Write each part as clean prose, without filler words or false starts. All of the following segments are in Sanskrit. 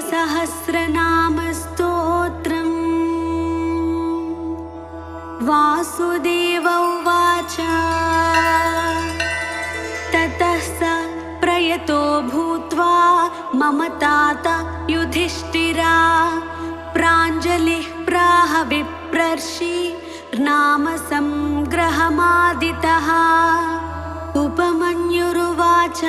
सहस्रनामस्तोत्रम्। वासुदेव उवाच ततः स प्रयतो भूत्वा मम तात युधिष्ठिरा प्राञ्जलिः प्राह विप्रर्षि नाम संग्रहमादितः। उपमन्युरुवाच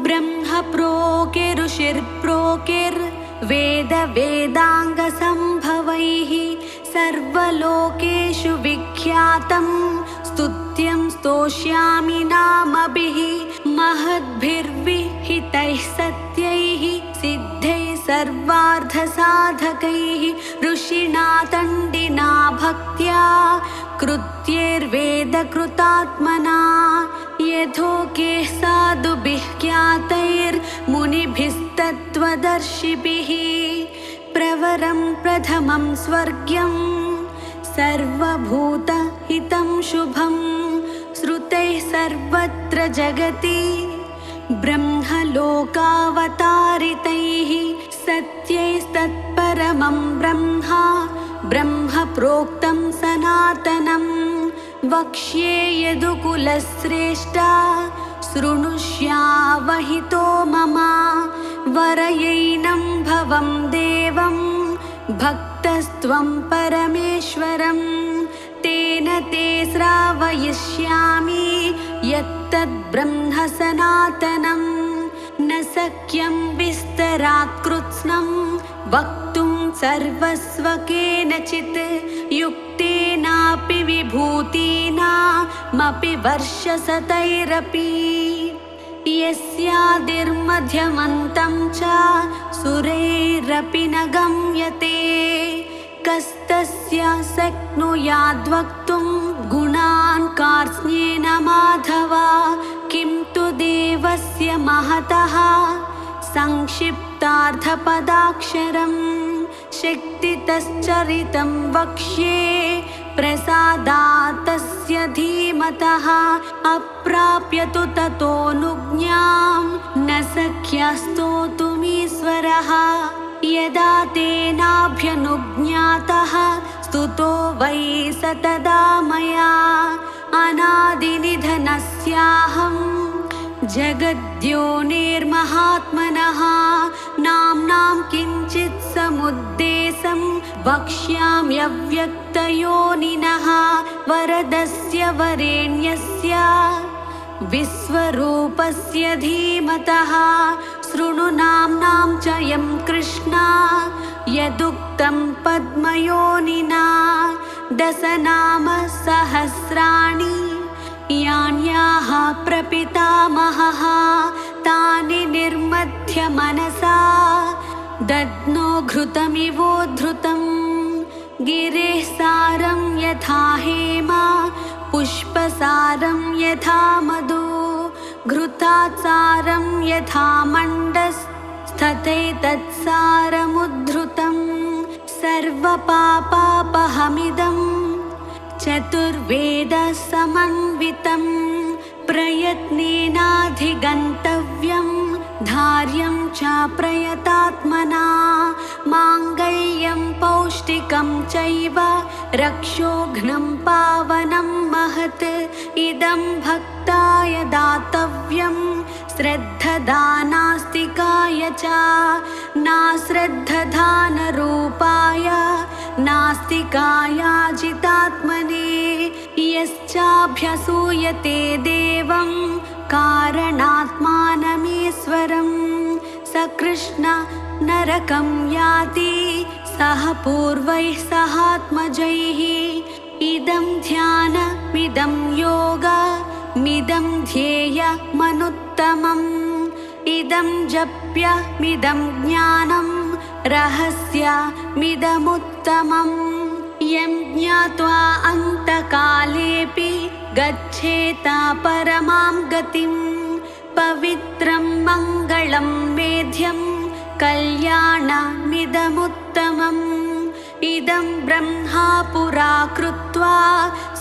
ब्रह्म प्रोकिरुषिर्प्रोकिर्वेद वेदाङ्गसम्भवैः सर्वलोकेषु विख्यातं स्तुत्यं स्तोष्यामि नामभिः। महद्भिर्विहितैः सत्यैः सिद्धैः सर्वार्थसाधकैः ऋषिणा दण्डिना भक्त्या कृत्यैर्वेदकृतात्मना यथोक्तैः साधुभिः ज्ञातैर्मुनिभिस्तत्त्वदर्शिभिः। प्रवरं प्रथमं स्वर्ग्यं सर्वभूतहितं शुभं श्रुतैः सर्वत्र जगति ब्रह्मलोकावतारितैः सत्यैस्तत्परमं ब्रह्मा ब्रह्म प्रोक्तं सनातनं। वक्ष्ये यदुकुलश्रेष्ठा शृणुष्यावहितो मम वरयैनं भवं देवं भक्तस्त्वं परमेश्वरं। तेन ते श्रावयिष्यामि यत्तद्ब्रह्म सनातनं। न शक्यं विस्तरात् कृत्स्नं वक्तुं सर्वस्वकेनचित् युक्तेनापि विभूतीनामपि वर्षशतैरपि। यस्यादिर्मध्यमन्तं च सुरैरपि न गम्यते कस्तस्य शक्नुयाद्वक्तुं गुणान् कार्त्स्येन माधव। किं तु देवस्य महतः संक्षिप्तार्थपदाक्षरं शक्तितश्चरितं वक्ष्ये प्रसादात् तस्य धीमतः। अप्राप्य तु ततोऽनुज्ञां न शक्यस्तोतुमीश्वरः। यदा तेनाभ्यनुज्ञातः स्तुतो वै स तदा मया अनादिनिधनस्याहं जगद्योनिर्महात्मनः। नाम्नां किञ्चित् समुद्देशं वक्ष्याम्यव्यक्तयोनिनः वरदस्य वरेण्यस्य विश्वरूपस्य धीमतः। शृणु नाम्नां च यं कृष्णा यदुक्तं पद्मयोनिना दशनाम सहस्राणि यान्याः प्रपितामहः तानि निर्मथ्य मनसा दद्नो घृतमिवोद्धृतं। गिरेः सारं यथा हेमा पुष्पसारं यथा मधु घृतात् सारं यथा मण्डस्तथैतत्सारमुद्धृतं। सर्वपापापहमिदं चतुर्वेदसमन्वितं प्रयत्नेनाधिगन्तव्यं धार्यं च प्रयतात्मना। माङ्गल्यं पौष्टिकं चैव रक्षोघ्नं पावनं महत् इदं भक्ताय दातव्यं श्रद्धदानास्तिकाय च नाश्रद्धदानरूपाय नास्तिकायाजितात्मने। यश्चाभ्यसूयते देवं कारणात्मानमीश्वरं स कृष्ण नरकं याति सह पूर्वैः सहात्मजैः। इदं ध्यानमिदं योगमिदं ध्येयमनुत्तमम् इदं जप्यमिदं ज्ञानं रहस्यमिदमुत्तमम्। यं ज्ञात्वा अन्तकालेऽपि गच्छेत परमां गतिं पवित्रं मङ्गलं मेध्यं कल्याणमिदमुत्तमम्। इदं ब्रह्मा पुरा कृत्वा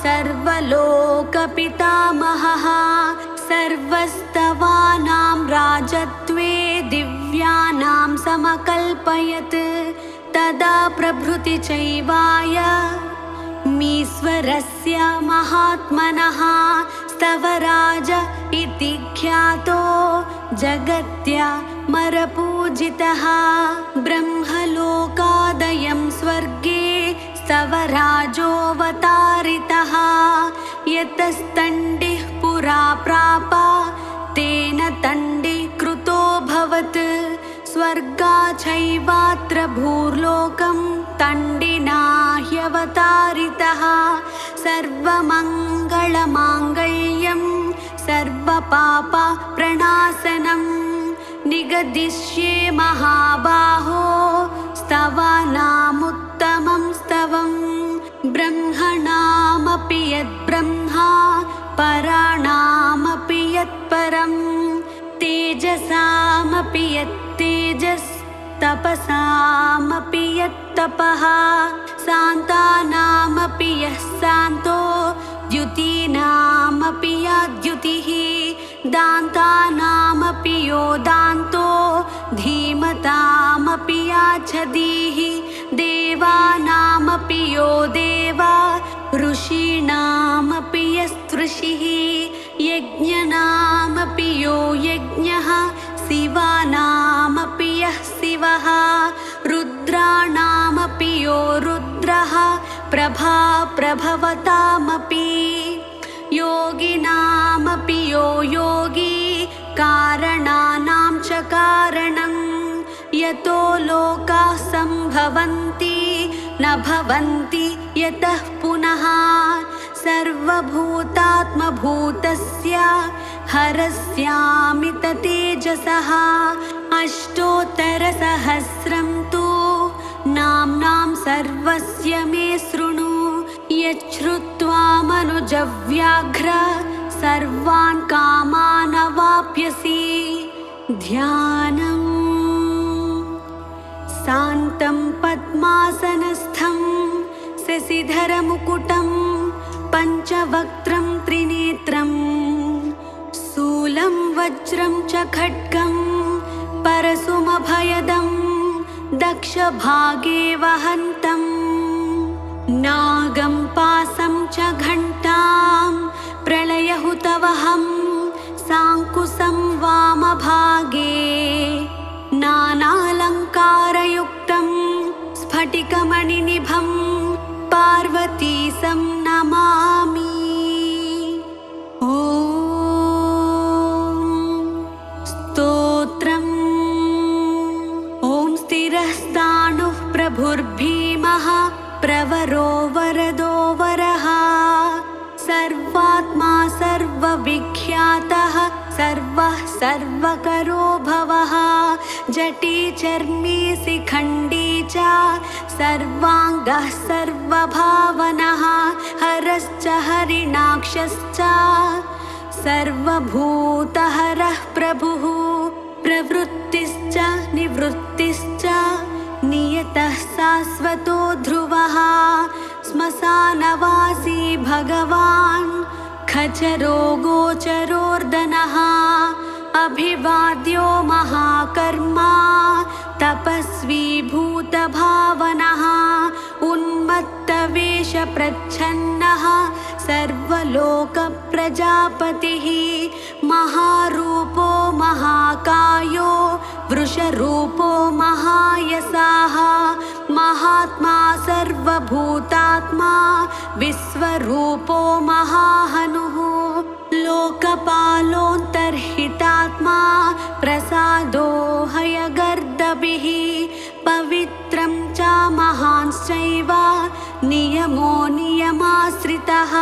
सर्वलोकपितामहः सर्वस्तवानां राजत्वे दिव्यानां समकल्पयत् तदा प्रभृति चैवाय मीश्वरस्य महात्मनः स्तवराज इति ख्यातो जगत्यामरपूजितः ब्रह्मलोकादयं स्वर्गे स्तवराजोऽवतारितः यतस्तण्डिः पुरा प्राप तेन तण्डीकृतोऽभवत् स्वर्गाच्चैवात्र भूर्लोकं तण्डिना ह्यवतारितः सर्वमङ्गलमाङ्गल्यं सर्वपापप्रणाशनं निगदिष्ये महाबाहो स्तवानामुत्तमं स्तवम् ब्रह्मणामपि यद्ब्रह्मा पराणामपि यत्परम् तेजसामपि यत्तेजस्तपसामपि यत्तपः शान्तानामपि यः शान्तो द्युतीनामपि या द्युतिः दान्तानामपि यो दान्तो धीमतामपि या छदीः देवानामपि यो देवा ऋषीणामपि यस्तृषिः यज्ञनामपि यो यज्ञः शिवानामपि यः शिवः रुद्राणामपि यो रुद्रः प्रभा प्रभवतामपि योगिनामपि यो योगी कारणानां च कारणं यतो लोकाः सम्भवन्ति न भवन्ति यतः पुनः सर्वभूतात्मभूतस्य हरस्यामित तेजसः अष्टोत्तरसहस्रं तु नाम्नां सर्वस्य मे शृणु यच्छ्रुत्वा मनुजव्याघ्र सर्वान् कामान् अवाप्स्यसि ध्यानम् शान्तं पद्मासनस्थं शशिधरमुकुटं पञ्चवक्त्रं त्रिनेत्रं शूलं वज्रं च खड्गं परशुमभयदं दक्षभागे वहन्तं नागं पासं च घण्टां प्रलयहुतवहं साङ्कुशं वामभागे नानालङ्कारयुक्तं स्फटिकमणिनिभं पार्वतीशं नमामि। ॐ स्तोत्रम् ॐ स्थिरस्ताणुः प्रभुर्भीमः प्रवरो वरदो वरः सर्वात्मा सर्वविख्यातः सर्वः सर्वकरो भवः जटी चर्मी शिखण्डी च सर्वाङ्गः सर्वभावनः हरश्च हरिणाक्षश्च सर्वभूतहरः प्रभुः प्रवृत्तिश्च निवृत्तिश्च नियतः शाश्वतो ध्रुवः श्मशानवासी भगवान् खचरो गोचरोर्दनः अभिवाद्यो महाकर्मा तपस्वी भूतभावनः उन्मत्तवेषप्रच्छन्नः सर्वलोकप्रजापतिः महारूपो महाकायो वृषरूपो महायशाः महात्मा सर्वभूतात्मा विश्वरूपो महाहनुः लोकपालोऽन्तर्हितात्मा प्रसादो हयगर्दभिः पवित्रं च महांश्चैव नियमो नियमाश्रितः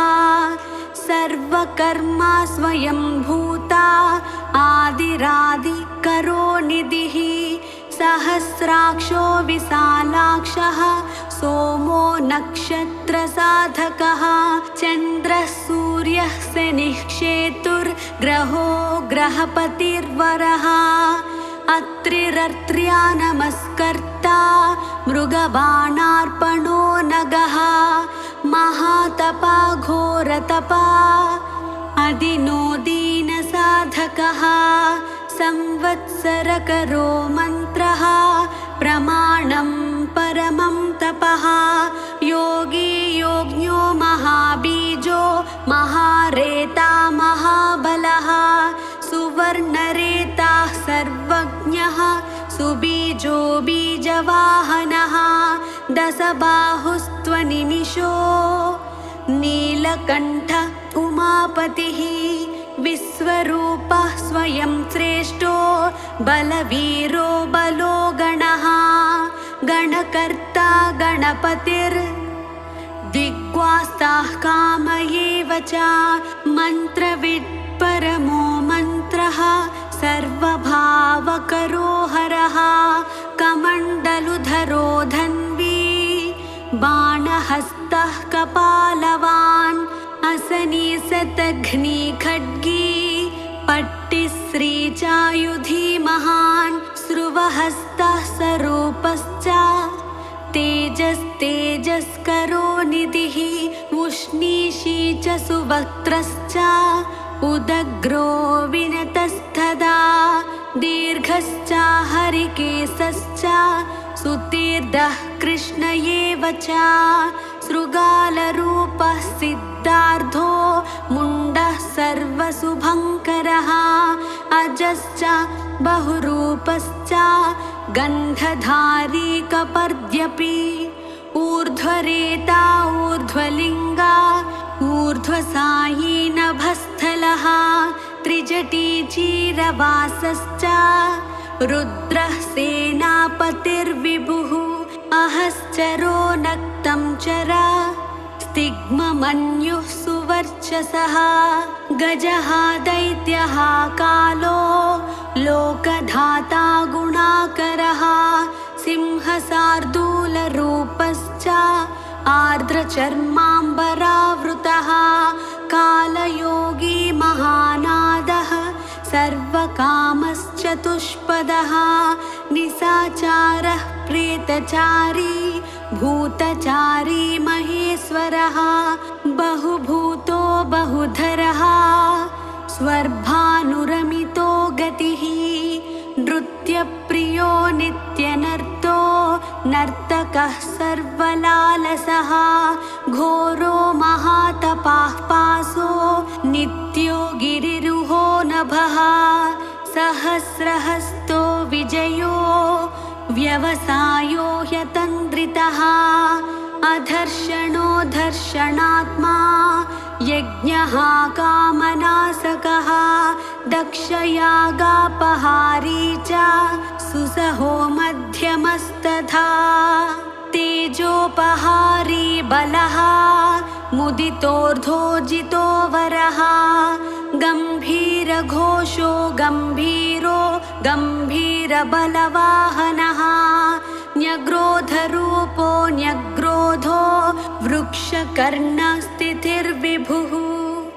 सर्वकर्मा स्वयंभूता आदिरादिकरो निधिः सहस्राक्षो विशालाक्षः सोमो नक्षत्रसाधकः चन्द्रः सूर्यः शनिः केतुर्ग्रहो ग्रहपतिर्वरः अत्रिरर्त्र्या नमस्कर्ता मृगबाणार्पणो नगः महातपा घोरतपा अधिनो दीनसाधकः संवत्सरकरो मन्त्रः प्रमाणं परमं तपः योगी योज्ञो महाबीजो महारेता महाबलः सुवर्णरेताः सर्वज्ञः सुबीजो बीजवाहनः दशबाहुस्त्वनिमिषो नीलकण्ठ उमापतिः विश्वरूपः स्वयं श्रेष्ठो बलवीरो बलो गणः गणकर्ता गणपतिर्दिग्वास्ताः काम एव च मन्त्रविद् परमो मन्त्रः सर्वभावकरो हरः कमण्डलुधरो धन्वी बाणहस्तः कपालवान् असनीसतघ्नी खड्गी पट्टिश्रीचायुधी महान् स्रुवहस्तः स्वरूपश्च तेजस्तेजस्करो निधिः उष्णीषी च सुवक्त्रश्च उदग्रो विनतस्तदा दीर्घश्च हरिकेशश्च सुतीर्धः कृष्ण एव च शृगालरूपः सिद्धार्थो मुण्डः सर्वशुभङ्करः अजश्च बहुरूपश्च गन्धधारी कपर्द्यपि ऊर्ध्वरेता ऊर्ध्वलिङ्गा ऊर्ध्वसायी नभस्थलः त्रिजटी चीरवासश्च रुद्रः सेनापतिर्विभुः अहश्चरो नक्तं चर स्तिग्ममन्युः सुवर्चसः गजः दैत्यः कालो लोकधाता गुणाकरः सिंहशार्दूलरूपश्च आर्द्रचर्माम्बरावृतः कालयोगी महानादः सर्वकामश्चतुष्पदः निशाचारः प्रेतचारी भूतचारी महेश्वरः बहुभूतो बहुधरः स्वर्भानुरमितो गतिः नृत्यप्रियो नित्यनर्तो नर्तकः सर्वलालसः घोरो महातपाः पासो नित्यो गिरिरुहो नभः सहस्रहस्तो विजयो व्यवसायो ह्यतन्द्रितः अधर्षणो धर्षणात्मा यज्ञः कामनासकः दक्षयागापहारी च सुसहो मध्यमस्तथा तेजोपहारी बलः मुदितोर्धोजितो वरः गम्भीरघोषो गम्भीरो गम्भीरबलवाहनः न्यग्रोधरूपो न्यग्रोधो वृक्षकर्णस्थितिर्विभुः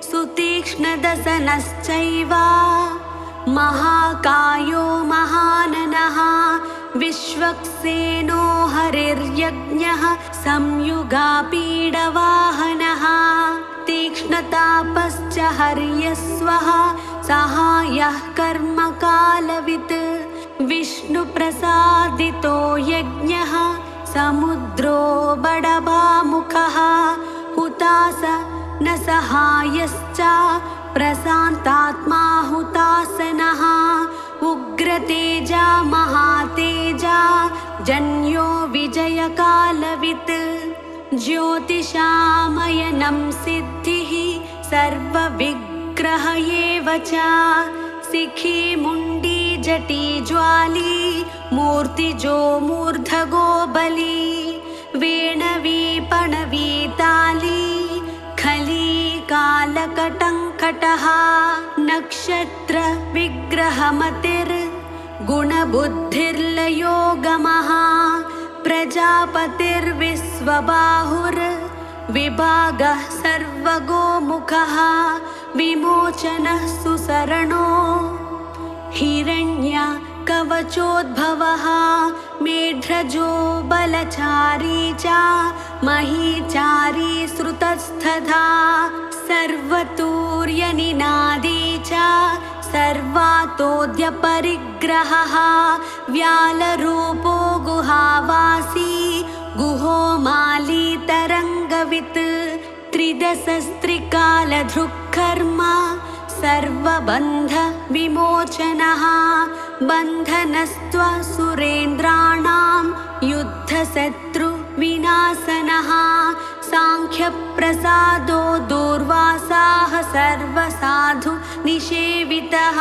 सुतीक्ष्णदशनश्चैव महाकायो महाननः विश्वक्सेनो हरिर्यज्ञः संयुगापीडवाहनः तीक्ष्णतापश्च हर्यस्वः सहायः कर्मकालवित् विष्णुप्रसादितो यज्ञः समुद्रो बडभामुखः हुतास न सहायश्च प्रशान्तात्मा हुतासनः उग्रतेजा महातेजा जन्यो विजयकालवित् ज्योतिषामयनं सिद्धिः सर्वविग्रह एव च शिखी मुण्डी जटी ज्वाली मूर्तिजो मूर्धगो बली वेणवीपणवीताली खली कालकटङ्कटः नक्षत्र विग्रहमतिर्गुणबुद्धिर्लयो गमः प्रजापतिर्विश्वबाहुर्विभागः सर्वगोमुखः विमोचनः सुसरणो हिरण्य कवचोद्भवः मेढ्रजो बलचारी च महीचारी श्रुतस्तथा सर्वतूर्यनिनादी च सर्वातोऽद्यपरिग्रहः व्यालरूपो गुहावासी गुहो माली तरङ्गवित् त्रिदशस्त्रिकालधृक्कर्म सर्वबन्ध विमोचनः बन्धनस्त्वसुरेन्द्राणां युद्धशत्रुविनाशनः सांख्यप्रसादो दूर्वासाः सर्वसाधु निषेवितः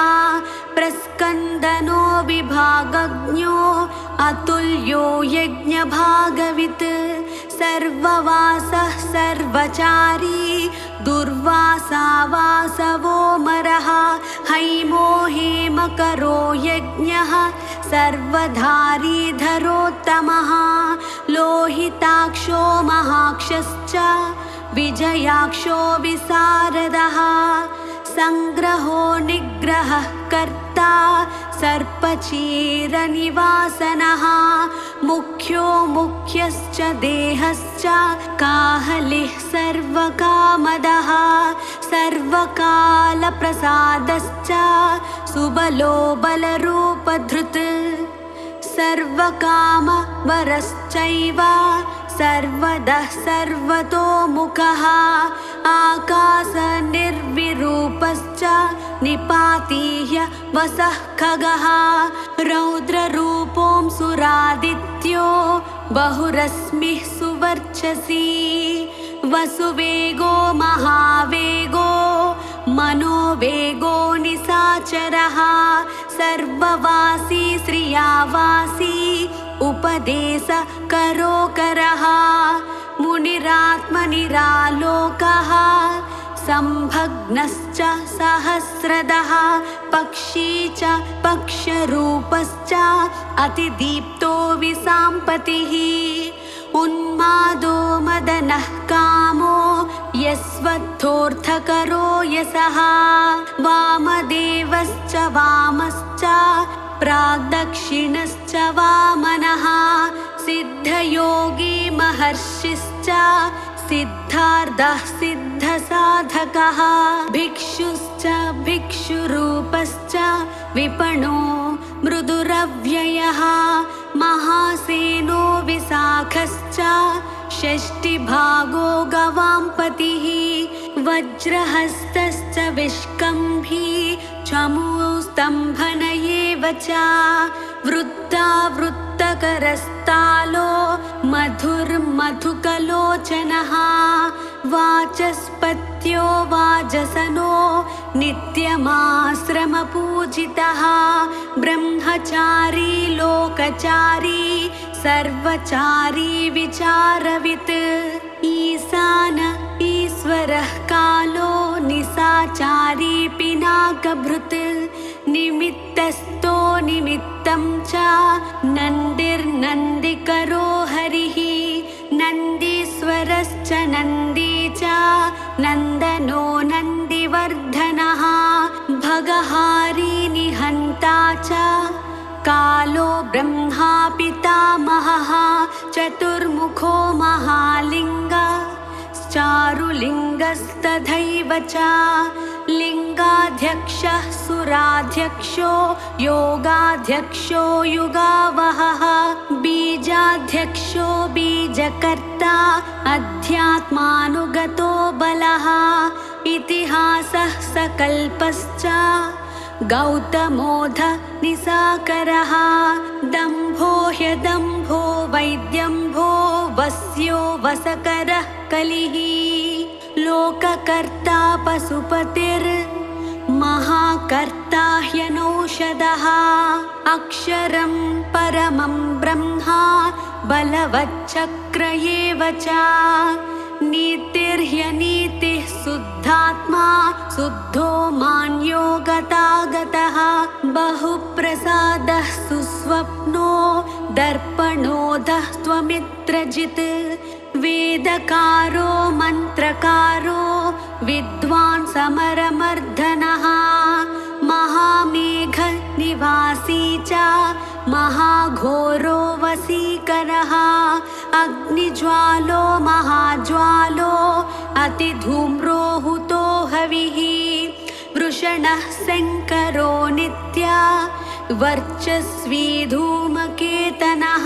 प्रस्कन्दनो विभागज्ञो अतुल्यो यज्ञभागवित् सर्ववासः सर्वचारी दुर्वासा वासवो मरः हैमो हेमकरो यज्ञः सर्वधारीधरोत्तमः लोहिताक्षो महाक्षश्च विजयाक्षो विशारदः संग्रहो निग्रहः कर्ता सर्पचीरनिवासनः मुख्यो मुख्यश्च देहश्च काहलिः सर्वकामदः सर्वकालप्रसादश्च सुबलो बलरूपधृत् सर्वकामवरश्चैव सर्वदः सर्वतोमुखः आकाशनिर्विरूपश्च निपातीह्य वसः खगः रौद्ररूपोऽंसुरादित्यो बहुरश्मिः सुवर्चसी वसुवेगो महावेगो मनोवेगो निशाचरः सर्ववासी श्रियावासी उपदेशकरोकरः मुनिरात्मनिरालोकः संभग्नश्च सहस्रदः पक्षी च पक्षरूपश्च अतिदीप्तो विसाम्पतिः उन्मादो मदनः कामो यस्वत्थोऽर्थकरो यशः वामदेवश्च वामश्च प्राग्दक्षिणश्च वामनः सिद्धयोगी महर्षिश्च सिद्धार्थः सिद्धसाधकः भिक्षुश्च भिक्षुरूपश्च विपणो मृदुरव्ययः महासेनो विशाखश्च षष्टिभागो गवाम्पतिः वज्रहस्तश्च विष्कम्भी चमूस्तम्भन एव च वृत्तावृत्तकरस्तालो मधुर्मधुकलोचनः वाचस्पत्यो वाजसनो नित्यमाश्रमपूजितः ब्रह्मचारी लोकचारी सर्वचारी विचारवित् ईशान ईश्वरः कालो निशाचारी पिनाकभृत् निमित्तस्थो निमित्तं च नन्दिर्नन्दिकरो हरिः नन्दीश्वरश्च नन्दी च नन्दनो नन्दिवर्धनः भगहारी निहन्ता च कालो ब्रह्मा पितामहः चतुर्मुखो महालिङ्गः चारुलिङ्गस्तथैव च लिङ्गाध्यक्षः सुराध्यक्षो योगाध्यक्षो युगावहः बीजाध्यक्षो बीजकर्ता अध्यात्मानुगतो बलः इतिहासः सकल्पश्च गौतमोऽध निशाकरः दम्भो ह्यदम्भो वैद्यम्भो वस्यो वसकरः कलिः लोककर्ता पशुपतिर्महाकर्ता ह्यनौषधः अक्षरं परमं ब्रह्मा बलवच्चक्र एव च नीतिर्ह्यनीतिः शुद्धात्मा शुद्धो मान्यो गतागतः बहुप्रसादः सुस्वप्नो दर्पणोदः त्वमित्रजित् वेदकारो मन्त्रकारो विद्वान् समरमर्दनः महामेघनिवासी च महाघोरो वशीकरः अग्निज्वालो महाज्वालो अतिधूम्रो हुतो हविः वृषणः शङ्करो वर्चस्वी धूमकेतनः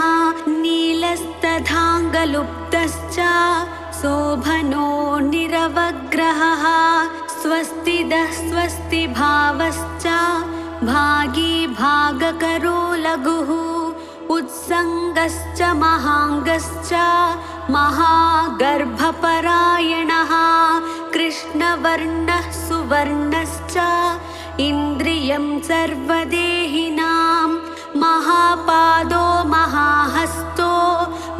नीलस्तथाङ्गलुप्तश्च शोभनो निरवग्रहः स्वस्तिदः स्वस्तिभावश्च भागी भागकरो लघुः उत्सङ्गश्च महाङ्गश्च महागर्भपरायणः कृष्णवर्णः सुवर्णश्च इन्द्रियं सर्वदेहिनां महापादो महाहस्तो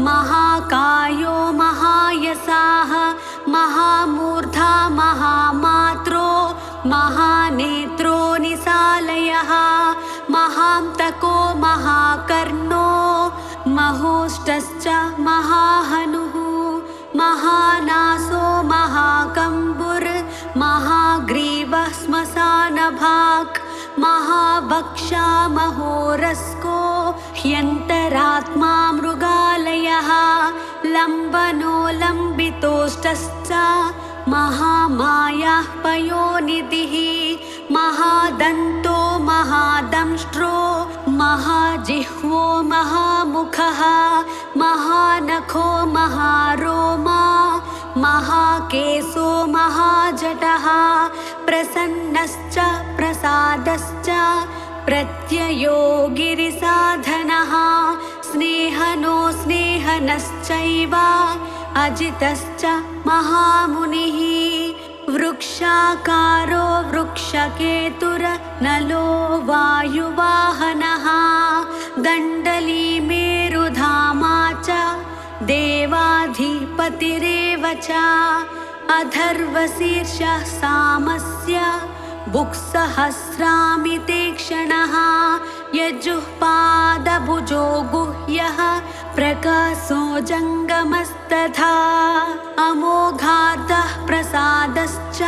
महाकायो महायसाः महामूर्धा महामात्रो महानेत्रो निसालयः महान्तको महाकर्णो महोष्टश्च महाहनुः महानासो महाकम्बुर् महाग्रीवः श्मशानभाक् महाभक्षा महोरस्को ह्यन्तरात्मा मृगालयः लम्बनो लम्बितोष्टश्च महामायाः पयोनिधिः महादन्तो महादंष्ट्रो महाजिह्वो महामुखः महानखो महारोमा महाकेशो महाजटः प्रसन्नश्च प्रसादश्च प्रत्ययो गिरिसाधनः स्नेहनो स्नेहनश्चैव अजितश्च महामुनिः वृक्षाकारो वृक्षकेतुर्नलो वायुवाहनः दण्डली मेरुधामा च देवाधिपतिरेव च अथर्वशीर्षः सामस्य बुक्सहस्रामितेक्षणः यजुःपादभुजो गुह्यः प्रकाशो जङ्गमस्तथा अमोघार्धः प्रसादश्च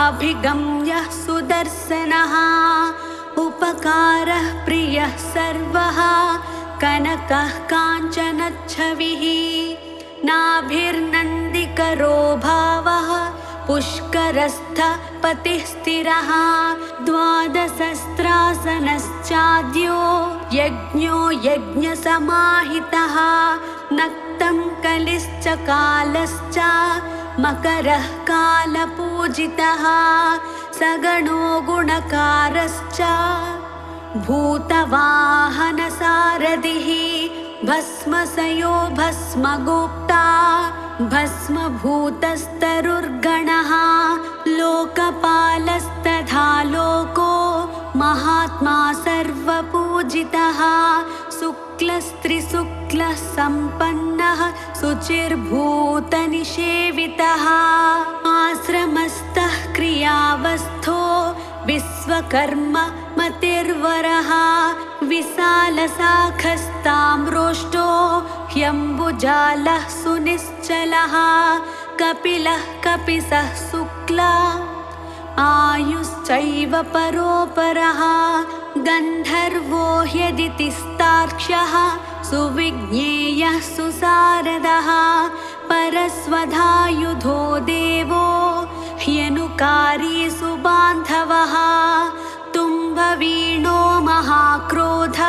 अभिगम्यः सुदर्शनः उपकारः प्रियः सर्वः कनकः काञ्चनच्छविः नाभिर्नन्दिकरो भावः पुष्करस्थः पतिः स्थिरः द्वादशस्त्रासनश्चाद्यो यज्ञो यज्ञसमाहितः नक्तं कलिश्च कालश्च मकरः कालपूजितः सगणो गुणकारश्च भूतवाहनसारथिः भस्मसयो भस्मगुप्ता भस्मभूतस्तरुर्गणः लोकपालस्तथा लोको महात्मा सर्वपूजितः शुक्लस्त्रिशुक्लः सम्पन्नः शुचिर्भूतनिषेवितः आश्रमस्थः क्रियावस्थो विश्वकर्म मतिर्वरः विशालशाखस्ताम्रोष्टो ह्यम्बुजालः सुनिश्चलः कपिलः कपिशः शुक्ला आयुश्चैव परोपरः गन्धर्वो ह्यदितिस्तार्क्ष्यः सुविज्ञेयः सुसारदः परस्वधायुधो देवो ह्यनुकारी सुबान्धवः तुम्भवीणो महाक्रोध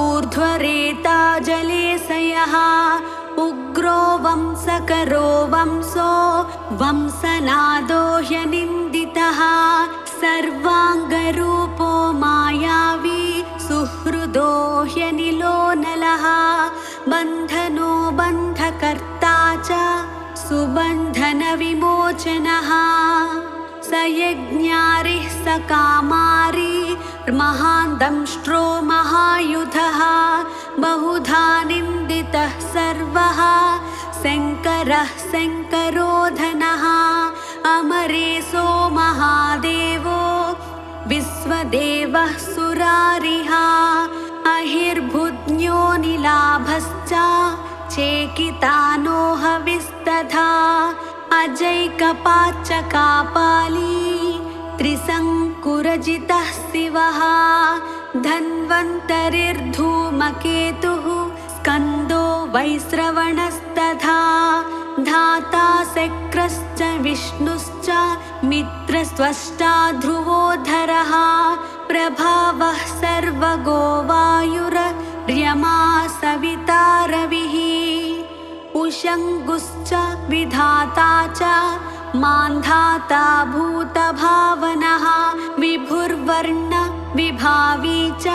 ऊर्ध्वरेता जलेशयः उग्रो वंशकरो वंशो वंशनादो ह्यनिन्दितः सर्वाङ्गरूपो मायावी सुहृदो ह्यनिलो नलः बन्धनो बन्धकर्ता च सुबन्धनविमोचनः स यज्ञारिः स कामारी महान् दंष्ट्रो महायुधः बहुधा निन्दितः सर्वः शङ्करः शङ्करोधनः अमरेशो महादेवो विश्वदेवः सुरारिः अहिर्भुज्ञो निलाभश्च चेकितानो हविस्तथा अजैकपाच्च कापाली त्रिशङ्कुरजितः शिवः धन्वन्तरिर्धूमकेतुः स्कन्दो वैश्रवणस्तथा धाता शक्रश्च विष्णुश्च मित्रस्वष्टा ध्रुवोधरः प्रभावः सर्वगो वायुर्यमा सविता रविः उषङ्गुश्च विधाता च मान्धाता भूतभावनः विभुर्वर्ण विभावी च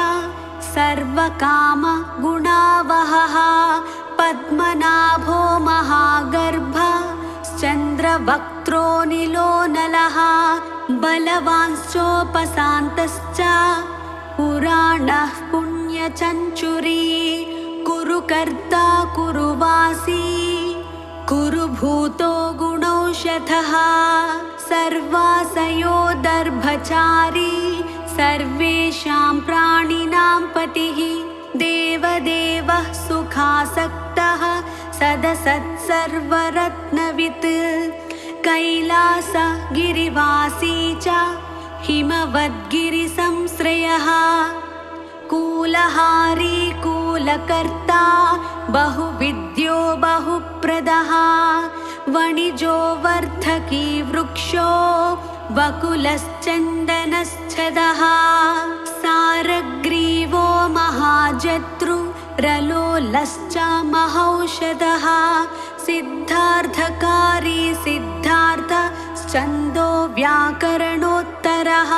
सर्वकामगुणावहः पद्मनाभो महागर्भ चन्द्रवक्त्रो नीलो नलः बलवांश्चोपशान्तश्च पुराणः पुण्यचञ्चुरी कुरुकर्ता कुरुवासी कुरुभूतो गुणौषधः सर्वासयो दर्भचारी सर्वेषां प्राणिनां पतिः देवदेवः सुखासक्तः सदसत्सर्वरत्नवित् कैलासगिरिवासी च हिमवद्गिरिसंश्रयः कूलहारी कूलकर्ता बहुविद्यो बहुप्रदः वणिजो वर्धकी वृक्षो वकुलश्चन्दनश्छदः सारग्रीवो महाजत्रुरलोलश्च महौषधः सिद्धार्थकारी सिद्धार्थ छन्दो व्याकरणोत्तरः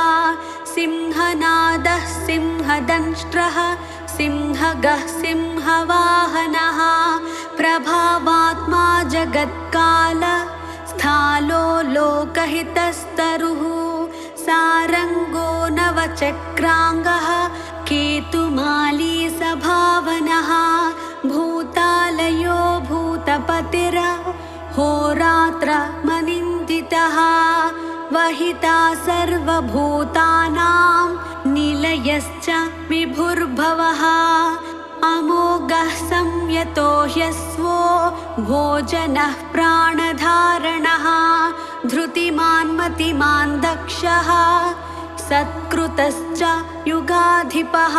सिंहनादः सिंहदंष्ट्रः सिंहगः सिंहवाहनः प्रभावात्मा जगत्काल स्थालो लोकहितस्तरुः सारङ्गो नवचक्राङ्गः केतुमाली सभावनः भूतालयो भूतपतिर होरात्रमनिन्दितः वहिता सर्वभूतानां निलयश्च विभुर्भवः अमोघः संयतो ह्यस्वो भोजनः प्राणधारणः धृतिमान् मतिमान् दक्षः सत्कृतश्च युगाधिपः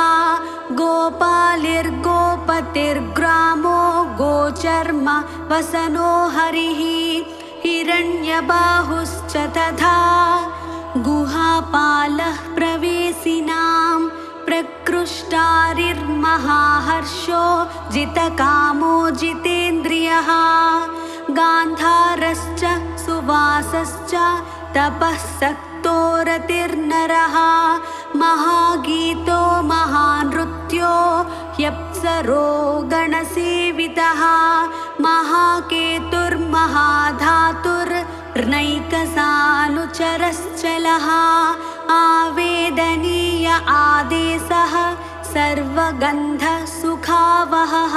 गोपालिर्गोपतिर्ग्रामो गोचर्म वसनो हरिः हिरण्यबाहुश्च तथा गुहापालः प्रवेशिनां प्रकृष्टारिर्महाहर्षो जितकामो जितेन्द्रियः गान्धारश्च सुवासश्च तपःसक्तो रतिर्नरः महागीतो महानृत्यो ह्यप्सरो गणसेवितः महाकेतुर्महाधातुर्नैकसानुचरश्चलः आवेदनीय आदेशः सर्वगन्धसुखावहः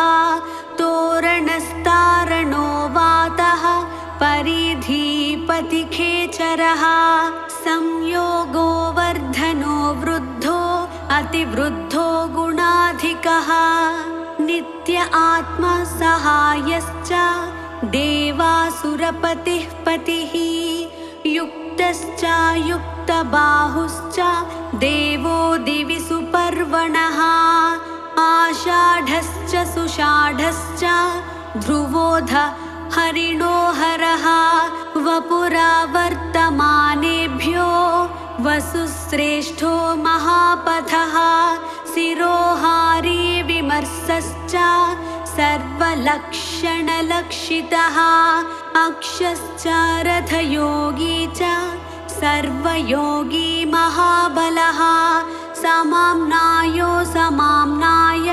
तोरणस्तारणो वातः परिधिपतिखेचरः संयोगो वर्धनो वृद्धो अतिवृद्धो गुणाधिकः नित्य आत्मसहायश्च देवासुरपतिः पतिः युक्तश्च युक्तबाहुश्च देवो दिवि सुपर्वणः आषाढश्च सुषाढश्च ध्रुवोध हरिणो हरः वपुरावर्तमानेभ्यो वसुश्रेष्ठो महापथः शिरोहारी विमर्शश्च सर्वलक्षणलक्षितः अक्षश्च रथयोगी च सर्वयोगी महाबलः समाम्नायो समाम्नाय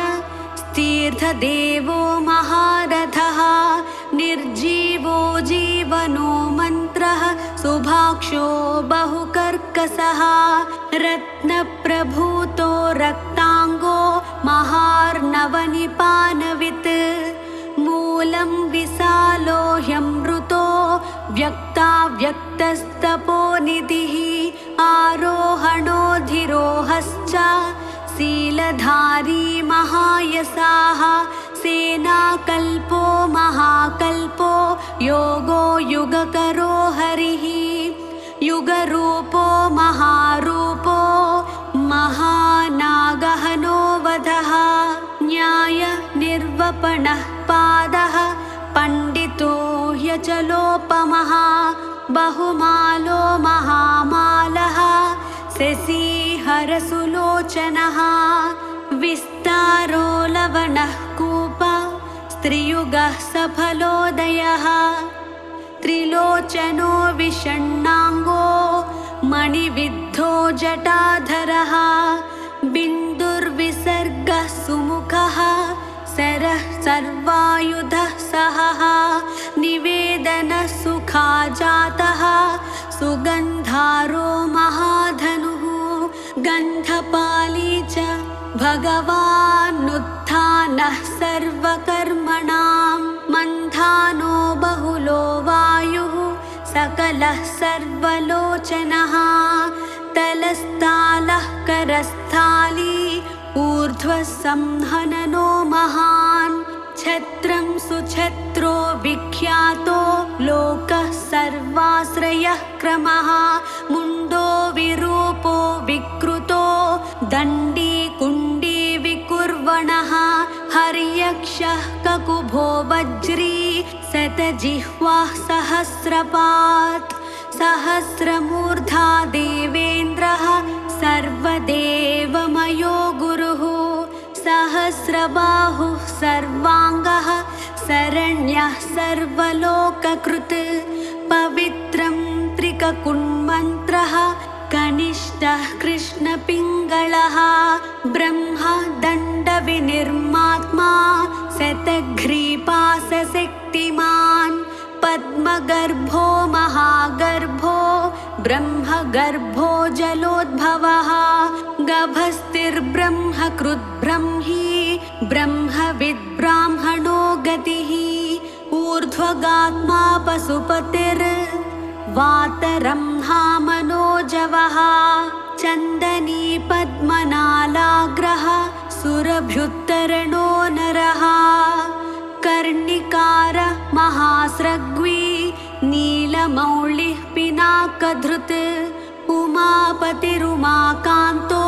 तीर्थदेवो महारथः निर्जीवो जीवनो मन्त्रः सुभाक्षो बहुकर्कशः रत्नप्रभूतो रक्ताङ्गो महार्णवनिपानवित् मूलं विशालो ह्यमृतो व्यक्ताव्यक्तस्तपोनिधिः आरोहणोधिरोहश्च शीलधारी महायशाः सेनाकल्पो महाकल्पो योगो युगकरो हरिः युगरूपो महारूपो महानागहनो वधः न्यायनिर्वपणः पादः पण्डितो ह्यचलोपमः बहुमालो महामालः शशिः हरसुलोचनः विस्तारो लवणः कूप स्त्रियुगः सफलोदयः त्रिलोचनो विषण्णाङ्गो मणिविद्धो जटाधरः बिन्दुर्विसर्गः सुमुखः सरः सर्वायुधः सहः निवेदनः सुखा जातः सुगन्धारो महाधनुः गन्धपाली च भगवानुत्थानः सर्वकर्मणां मन्थानो बहुलो वायुः सकलः सर्वलोचनः तलस्तालः करस्थाली ऊर्ध्वसंहननो महान् छत्रं सुछत्रो विख्यातो लोकः सर्वाश्रयः क्रमः मुण्डो विरूपो विकृतो दण्डी कुण्डी विकुर्वणः हर्यक्षः ककुभो वज्री शतजिह्वाः सहस्रपात् सहस्रमूर्धा देवेन्द्रः सर्वदेवमयो गुरुः सहस्रबाहुः सर्वाङ्गः शरण्यः सर्वलोककृत् पवित्रं त्रिककुण्मन्त्रः कनिष्ठः कृष्णपिङ्गळः ब्रह्मा दण्डविनिर्मात्मा शतघ्रीपासशक्तिमान् पद्मगर्भो महागर्भो ब्रह्मगर्भो जलोद्भवः गभस्तिर्ब्रह्मकृद्ब्रह्मी ब्रह्मविद्ब्राह्मणो गतिः ऊर्ध्वगात्मा पशुपतिर्वातरंहा मनोजवः चन्दनी पद्मनालाग्रः सुरभ्युत्तरणो नरः कर्णिकार महास्रग्वी नीलमौलिः पिनाकधृत् उमापतिरुमाकान्तो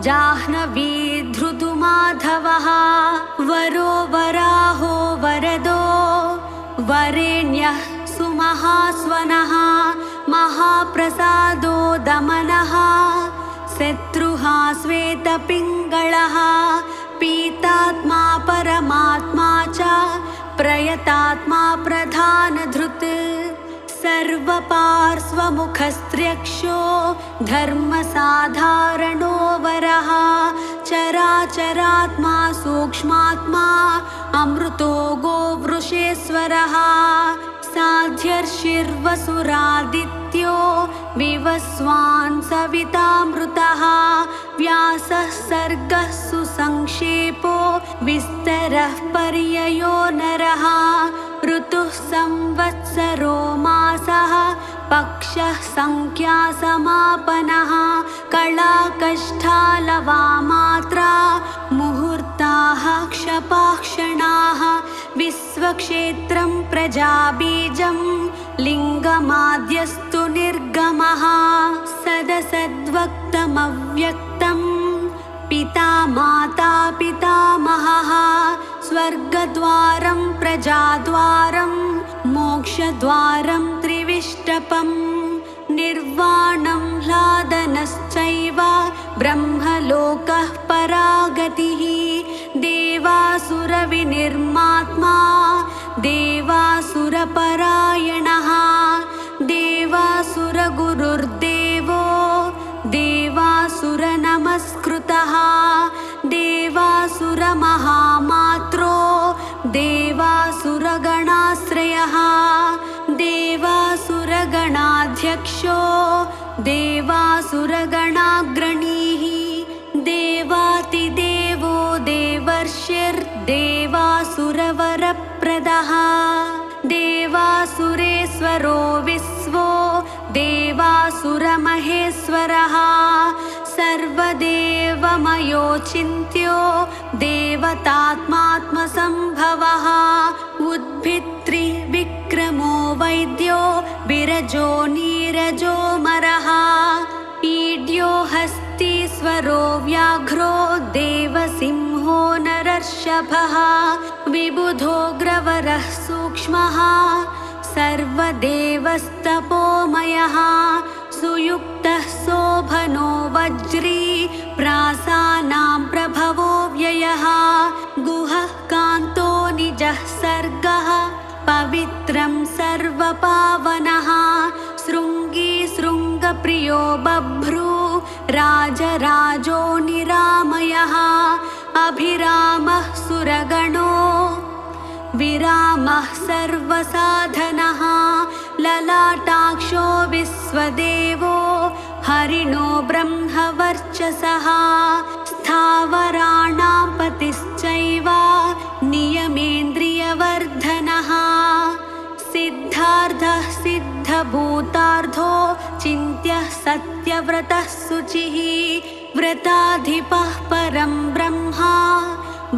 जाह्नवी धृतुमाधवः वरो वराहो वरदो वरेण्यः सुमहास्वनः महाप्रसादो दमनः शत्रुहा श्वेतपिङ्गळः पीतात्मा परमात्मा च प्रयतात्मा प्रधानधृत् सर्वपार्श्वमुखस्त्र्यक्षो धर्मसाधारणो वरः चराचरात्मा सूक्ष्मात्मा अमृतो गोवृषेश्वरः साध्यर्षिर्वसुरादित्यो विवस्वान् सवितामृतः व्यासः सर्गः सुसंक्षेपो विस्तरः पर्ययो नरः ऋतुः संवत्सरो मासः पक्षः संख्या समापनः कलाकष्ठालवामात्रा मुहूर्ताः क्षपाक्षणाः विश्वक्षेत्रं प्रजाबीजं लिङ्गमाद्यस्तु निर्गमः सदसद्वक्तमव्यक्तं पिता माता पितामहः स्वर्गद्वारं प्रजाद्वारं मोक्षद्वारं त्रिविष्टपं निर्वाणं ह्लादनश्चैव ब्रह्मलोकः परागतिः देवासुरविनिर्मात्मा देवासुरपरायणः देवासुरगुरुर्देवो देवासुरनमस्कृतः देवासुरमहामात्रो देवासुरगणाश्रयः देवासुरगणाध्यक्षो देवासुरगणाग्रणीः देवातिदेवो देवर्षिर्देवासुरवरप्रदः देवासुरेश्वरो विश्वो देवासुरमहेश्वरः सर्वदेवमयोचिन्त्यो देवतात्मात्मसम्भवः उद्भित्रिविक्रमो वैद्यो विरजो नीरजोऽमरः ईड्यो हस्तीश्वरो व्याघ्रो देवसिंहो नरर्षभः विबुधोऽग्रवरः सूक्ष्मः सर्वदेवस्तपोमयः सुयुक्तः शोभनो वज्री प्रासानां प्रभवो व्ययः गुहः कान्तो निजः सर्गः पवित्रं सर्वपावनः शृङ्गी शृङ्गप्रियो बभ्रू राजराजो निरामयः अभिरामः सुरगणो विरामः सर्वसाधनः ललाटाक्षो विश्वदेवो हरिणो ब्रह्मवर्चसः स्थावराणां पतिश्चैव नियमेन्द्रियवर्धनः सिद्धार्थः सिद्धभूतार्थो चिन्त्यः सत्यव्रतः शुचिः व्रताधिपः परं ब्रह्मा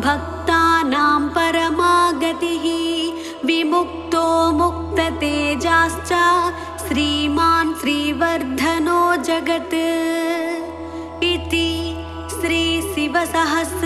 भक्तानां परमागतिः विमुक्तो मुक्ततेजाश्च श्रीमान् श्रीवर्धनो जगत् इति श्रीशिवसहस्रनाम